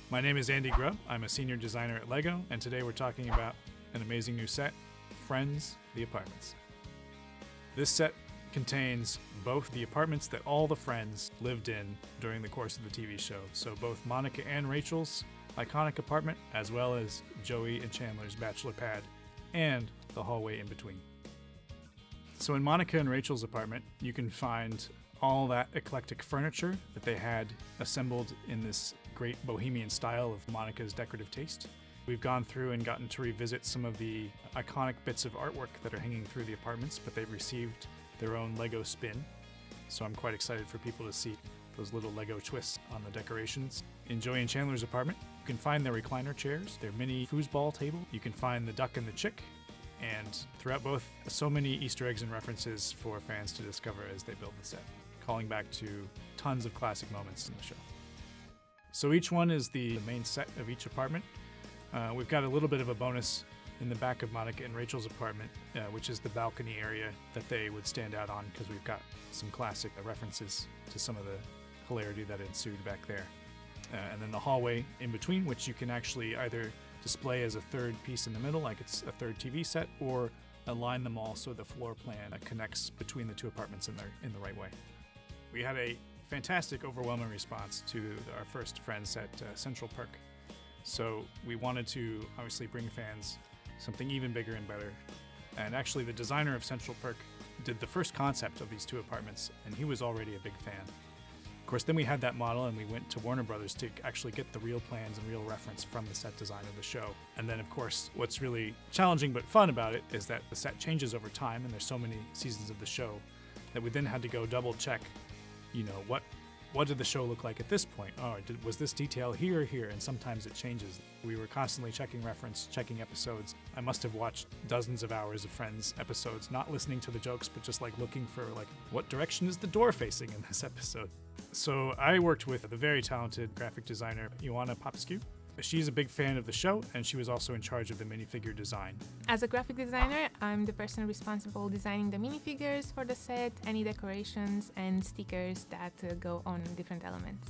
My name is Andy Grubb. I'm a senior designer at LEGO, and today we're talking about an amazing new set, Friends, the Apartments. This set contains both the apartments that all the friends lived in during the course of the TV show, so both Monica and Rachel's iconic apartment, as well as Joey and Chandler's bachelor pad, and the hallway in between. So in Monica and Rachel's apartment, you can find all that eclectic furniture that they had assembled in this great bohemian style of Monica's decorative taste. We've gone through and gotten to revisit some of the iconic bits of artwork that are hanging through the apartments, but they've received their own Lego spin. So I'm quite excited for people to see those little Lego twists on the decorations. In Joey and Chandler's apartment, you can find their recliner chairs, their mini foosball table. You can find the duck and the chick. And throughout both, so many Easter eggs and references for fans to discover as they build the set, calling back to tons of classic moments in the show. So each one is the main set of each apartment. We've got a little bit of a bonus in the back of Monica and Rachel's apartment, which is the balcony area that they would stand out on, because we've got some classic references to some of the hilarity that ensued back there. And then the hallway in between, which you can actually either display as a third piece in the middle, like it's a third TV set, or align them all so the floor plan connects between the two apartments in the right way. We had a fantastic, overwhelming response to our first Friends at Central Park. So we wanted to obviously bring fans something even bigger and better. And actually the designer of Central Park did the first concept of these two apartments, and he was already a big fan. Of course, then we had that model and we went to Warner Brothers to actually get the real plans and real reference from the set design of the show. And then, of course, what's really challenging but fun about it is that the set changes over time, and there's so many seasons of the show that we then had to go double check, what did the show look like at this point? Was this detail here or here? And sometimes it changes. We were constantly checking reference, checking episodes. I must have watched dozens of hours of Friends episodes, not listening to the jokes, but just looking for what direction is the door facing in this episode? So I worked with the very talented graphic designer, Ioana Popescu. She's a big fan of the show, and she was also in charge of the minifigure design. As a graphic designer, I'm the person responsible designing the minifigures for the set, any decorations and stickers that go on different elements.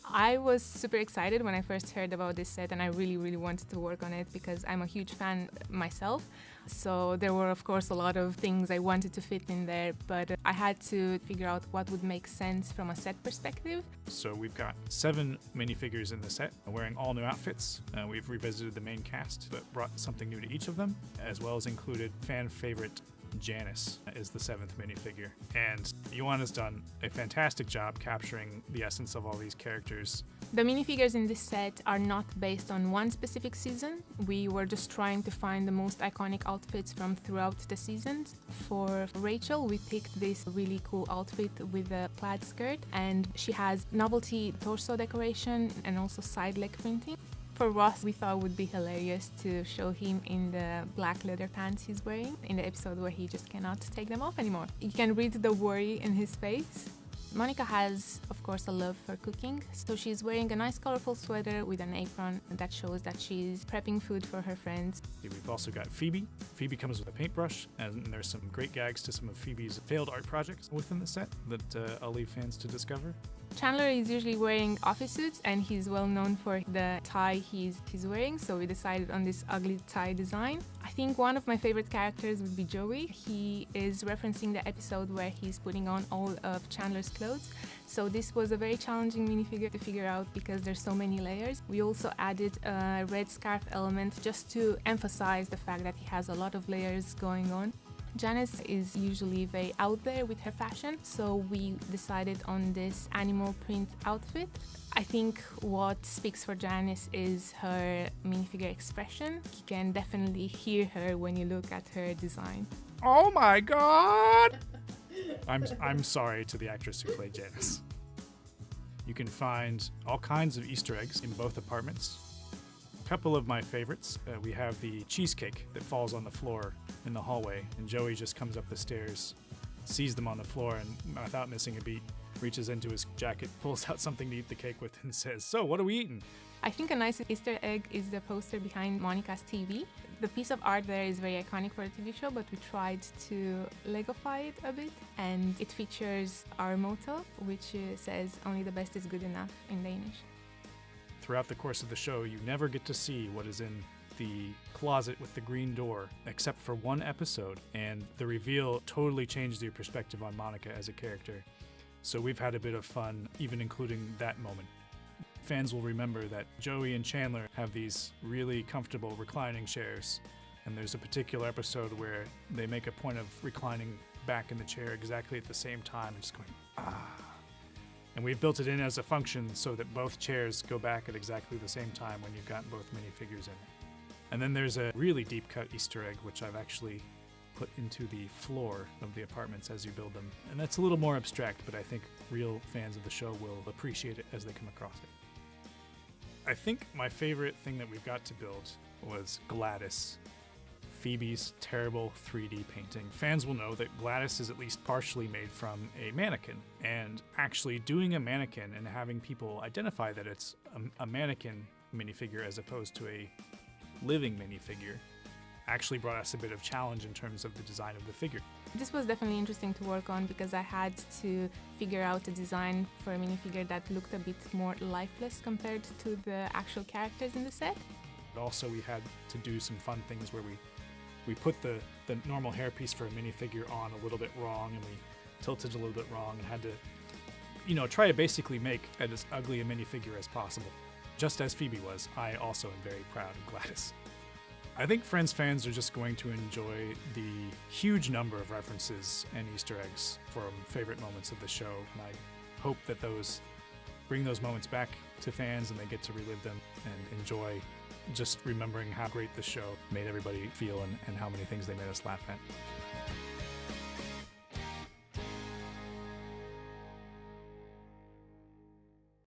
I was super excited when I first heard about this set, and I really, really wanted to work on it because I'm a huge fan myself. So there were, of course, a lot of things I wanted to fit in there, but I had to figure out what would make sense from a set perspective. So we've got 7 minifigures in the set, wearing all new outfits. We've revisited the main cast, but brought something new to each of them, as well as included fan favorite Janice is the 7th minifigure. And Ioana's done a fantastic job capturing the essence of all these characters. The minifigures in this set are not based on one specific season. We were just trying to find the most iconic outfits from throughout the seasons. For Rachel, we picked this really cool outfit with a plaid skirt, and she has novelty torso decoration and also side leg printing. For Ross, we thought it would be hilarious to show him in the black leather pants he's wearing in the episode where he just cannot take them off anymore. You can read the worry in his face. Monica has, of course, a love for cooking, so she's wearing a nice colorful sweater with an apron that shows that she's prepping food for her friends. We've also got Phoebe. Phoebe comes with a paintbrush, and there's some great gags to some of Phoebe's failed art projects within the set that I'll leave fans to discover. Chandler is usually wearing office suits, and he's well known for the tie he's wearing, so we decided on this ugly tie design. I think one of my favorite characters would be Joey. He is referencing the episode where he's putting on all of Chandler's clothes, so this was a very challenging minifigure to figure out because there's so many layers. We also added a red scarf element just to emphasize the fact that he has a lot of layers going on. Janice is usually very out there with her fashion, so we decided on this animal print outfit. I think what speaks for Janice is her minifigure expression. You can definitely hear her when you look at her design. Oh my god! I'm sorry to the actress who played Janice. You can find all kinds of Easter eggs in both apartments. A couple of my favorites. We have the cheesecake that falls on the floor in the hallway, and Joey just comes up the stairs, sees them on the floor, and without missing a beat, reaches into his jacket, pulls out something to eat the cake with, and says, "So, what are we eating?" I think a nice Easter egg is the poster behind Monica's TV. The piece of art there is very iconic for a TV show, but we tried to Legofy it a bit, and it features our motto, which says, "Only the best is good enough" in Danish. throughout the course of the show, you never get to see what is in the closet with the green door, except for one episode, and the reveal totally changed your perspective on Monica as a character. So we've had a bit of fun, even including that moment. Fans will remember that Joey and Chandler have these really comfortable reclining chairs, and there's a particular episode where they make a point of reclining back in the chair exactly at the same time and just going, ah. And we've built it in as a function so that both chairs go back at exactly the same time when you've got both minifigures in. And then there's a really deep cut Easter egg, which I've actually put into the floor of the apartments as you build them. And that's a little more abstract, but I think real fans of the show will appreciate it as they come across it. I think my favorite thing that we've got to build was Gladys, Phoebe's terrible 3D painting. Fans will know that Gladys is at least partially made from a mannequin, and actually doing a mannequin and having people identify that it's a mannequin minifigure as opposed to a living minifigure actually brought us a bit of challenge in terms of the design of the figure. This was definitely interesting to work on because I had to figure out a design for a minifigure that looked a bit more lifeless compared to the actual characters in the set. But also we had to do some fun things where we put the normal hairpiece for a minifigure on a little bit wrong, and we tilted a little bit wrong and had to, try to basically make as ugly a minifigure as possible. Just as Phoebe was, I also am very proud of Gladys. I think Friends fans are just going to enjoy the huge number of references and Easter eggs from favorite moments of the show, and I hope that those bring those moments back to fans and they get to relive them and enjoy just remembering how great the show made everybody feel and how many things they made us laugh at.